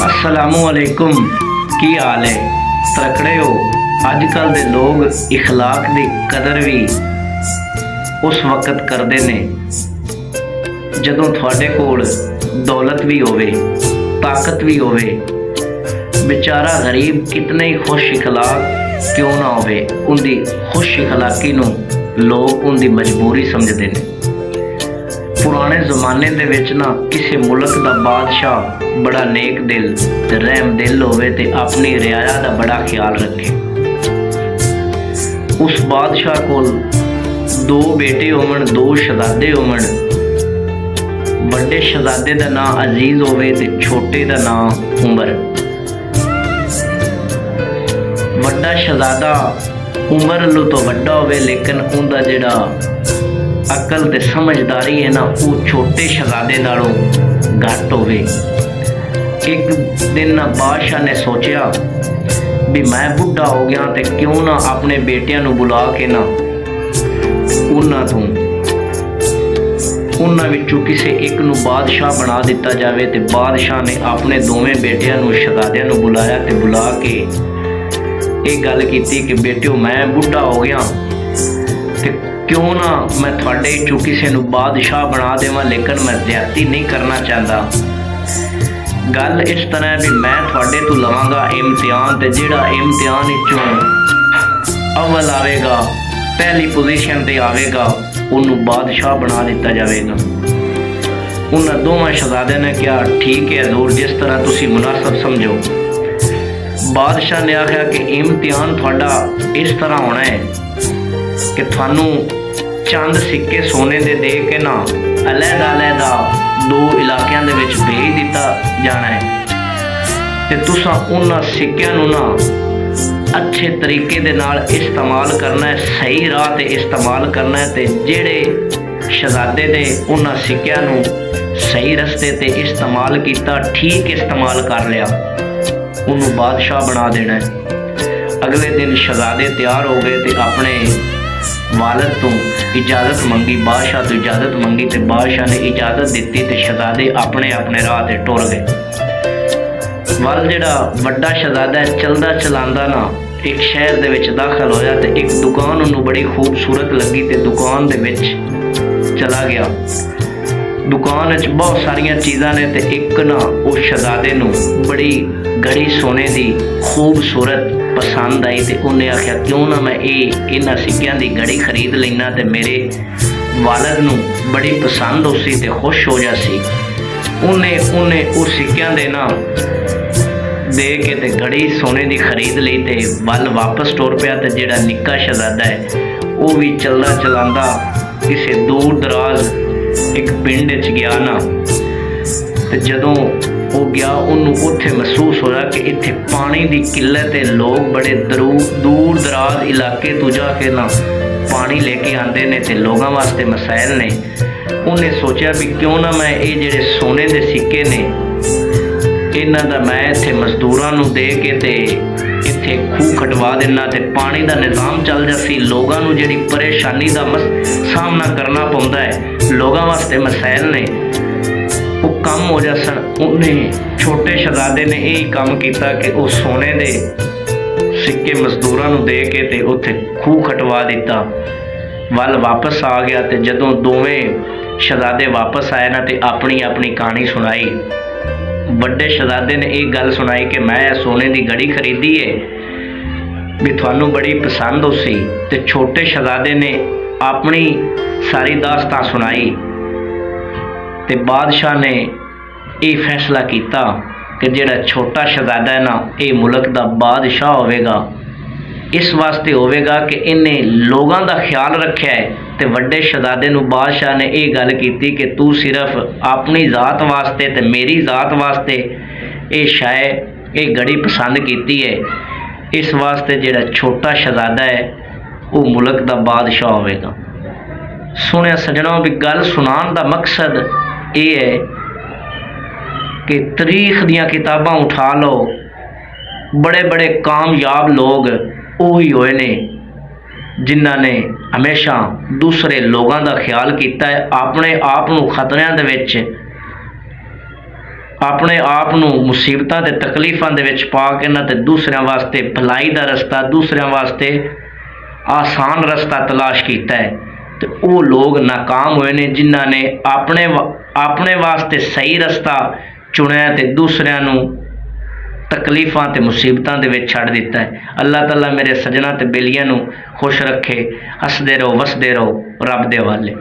असलामुअलैकुम। की हाल है? तकड़े हो? अजकल दे लोग इखलाक की कदर भी उस वक्त करते ने जदों थोड़े कोल दौलत भी होवे, ताकत भी होवे। बेचारा गरीब कितने ही खुश इखलाक क्यों ना होवे, उनकी खुश इखलाकी नूं लोग उनकी मजबूरी समझते हैं। पुराने जमाने दे विच ना किसी मुल्क दा बादशाह बड़ा नेक दिल ते रहम दिल होवे ते अपनी रियाया दा बड़ा ख्याल रखे। उस बादशाह कोल दो बेटे होवन, दो शहजादे होवन। बड़े शहजादे दा नाम अजीज होवे ते छोटे दा नाम उमर। वड्डा शहजादा उमर लू तो वड्डा होवे, लेकिन उनका जिहड़ा अकल ते समझदारी है ना वो छोटे शहजादे नालों घट होवे। एक दिन ना बादशाह ने सोचा भी मैं बुढ़ा हो गया तो क्यों ना अपने बेटियां नूं बुला के ना उन्हां विचों किसी एक नूं बादशाह बना दिता जावे। ते बादशाह ने अपने दोवें बेटियां नूं शहजादियां नूं बुलाया ते बुला के एक गल कीती कि बेटियो मैं बुढ़ा हो गया ते क्यों ना मैं थोड़े चों किसी नूं बादशाह बना देवां, लेकिन मैं ज्यादती नहीं करना चाहता। गल इस तरह है भी मैं थोड़े तो लवांगा इम्तिहान ते जिहड़ा इम्तिहान विचों अव्वल आवेगा, पहली पोजीशन ते आवेगा, उन्होंने बादशाह बना दिता जाएगा। उन्होंने दोवें शहजादे ने कहा ठीक है हजूर, जिस तरह तुसी मुनासिब समझो। बादशाह ने आख्या कि इम्तिहान थोड़ा इस तरह होना है कि थानू चंद सिक्के सोने दे के ना अलहदा अलहदा दो इलाकों दे विच भेज दिता जाना है ते तुसा उन्हां सिक्कियां नूं ना अच्छे तरीके दे नाल इस्तेमाल करना है, सही राह ते इस्तेमाल करना है। ते जिहड़े शहजादे ने उन्हां सिक्कियां नूं सही रस्ते ते इस्तेमाल किया, ठीक इस्तेमाल कर लिया, उन्होंने बादशाह बना देना है। अगले दिन शहजादे तैयार हो गए ते अपने वालिद तो इजाजत मंगी, बादशाह तो इजाजत मंगी ते बादशाह ने इजाजत दी ते शहजादे अपने अपने राह ते टुर गए। वल जिहड़ा वड्डा शहजादा है चलदा चलांदा ना एक शहर दे विच दाखिल होया ते एक दुकान उन्होंने बड़ी खूबसूरत लगी ते दुकान दे विच चला गया। दुकान विच बहुत सारिया चीज़ां ने ते एक ना उस शहजादे नूं बड़ी घड़ी सोने की खूबसूरत पसंद आई ते उन्हें आख्या क्यों ना मैं इन्हां सिक्कियां दी घड़ी खरीद लेना ते मेरे वालिद नूं बड़ी पसंद उसी ते खुश हो जासी। उन्हें उस सिक्कियां दे ना दे के ते घड़ी सोने की खरीद ली ते वल वापस टुर पिया। ते जिहड़ा निक्का शहजादा है वो भी चलदा चलांदा किसी दूर दराज एक पिंड च गया ना ते जदों वो गया उन्होंने उत्थे महसूस होया कि इत्थे पानी की किल्लत है, लोग बड़े दूर दराज इलाके तो जाके ना पानी लेके आते ने ते लोगों वास्ते मसाइल ने। उन्हें सोचा भी क्यों ना मैं ये जेडे सोने के सिक्के ने इन्हां दा मैं इत्थे मजदूरां नूं दे के ते इत्थे खूह खटवा देना ते पानी का निज़ाम चल जासी। लोगों नूं जिहड़ी परेशानी का सामना करना पौंदा है, लोगों वास्ते मसाइल ने, वो कम हो जासन। उन्हें छोटे शहजादे ने यही काम किया कि वो सोने दे सिक्के मजदूरां नूं दे के ते उत्थे खूह खटवा दिता। वल वापस आ गया ते जदों दोवें शहजादे वापस आए ना ते अपनी अपनी कहानी सुनाई। बड़े शहजादे ने एक गल सुनाई कि मैं सोने की घड़ी खरीदी है भी थानू बड़ी पसंद उसी। ते छोटे शहजादे ने अपनी सारी दास्तां सुनाई ते बादशाह ने ये फैसला किया कि जिहड़ा छोटा शहजादा है ना ये मुल्क का बादशाह होवेगा। इस वास्ते होवेगा कि इन्हें लोगों का ख्याल रखा है। ते वड्डे शहजादे नूं बादशाह ने यह गल की कि तू सिर्फ अपनी ज़ात वास्ते ते मेरी ज़ात वास्ते ये शायद ये घड़ी पसंद की है, इस वास्ते जिहड़ा छोटा शहजादा है वो मुल्क का बादशाह होवेगा। सुनिया सजनों भी गल सुनाने का मकसद ये है कि तारीख दियां किताबां उठा लो, बड़े बड़े कामयाब लोग वही होए ने जिन्हां ने हमेशा दूसरे लोगों का ख्याल किया है, अपने आप को खतरियां दे विच ਆਪਣੇ ਆਪ ਨੂੰ ਮੁਸੀਬਤਾਂ ਤੇ ਤਕਲੀਫਾਂ ਦੇ ਵਿੱਚ ਪਾ ਕੇ ਨਾ ਤੇ ਦੂਸਰਿਆਂ ਵਾਸਤੇ ਭਲਾਈ ਦਾ ਰਸਤਾ, ਦੂਸਰਿਆਂ ਵਾਸਤੇ ਆਸਾਨ ਰਸਤਾ ਤਲਾਸ਼ ਕੀਤਾ ਹੈ ਤੇ ਉਹ ਲੋਕ ਨਾਕਾਮ ਹੋਏ ਨੇ ਜਿਨ੍ਹਾਂ ਨੇ ਆਪਣੇ ਵਾਸਤੇ ਸਹੀ ਰਸਤਾ ਚੁਣਿਆ ਤੇ ਦੂਸਰਿਆਂ ਨੂੰ ਤਕਲੀਫਾਂ ਤੇ ਮੁਸੀਬਤਾਂ ਦੇ ਵਿੱਚ ਛੱਡ ਦਿੱਤਾ ਹੈ। ਅੱਲਾਹ ਤਾਲਾ ਮੇਰੇ ਸੱਜਣਾ ਤੇ ਬੇਲੀਆਂ ਨੂੰ ਖੁਸ਼ ਰੱਖੇ। ਹੱਸਦੇ ਰਹੋ, ਵਸਦੇ ਰਹੋ, ਰੱਬ ਦੇ ਹਵਾਲੇ।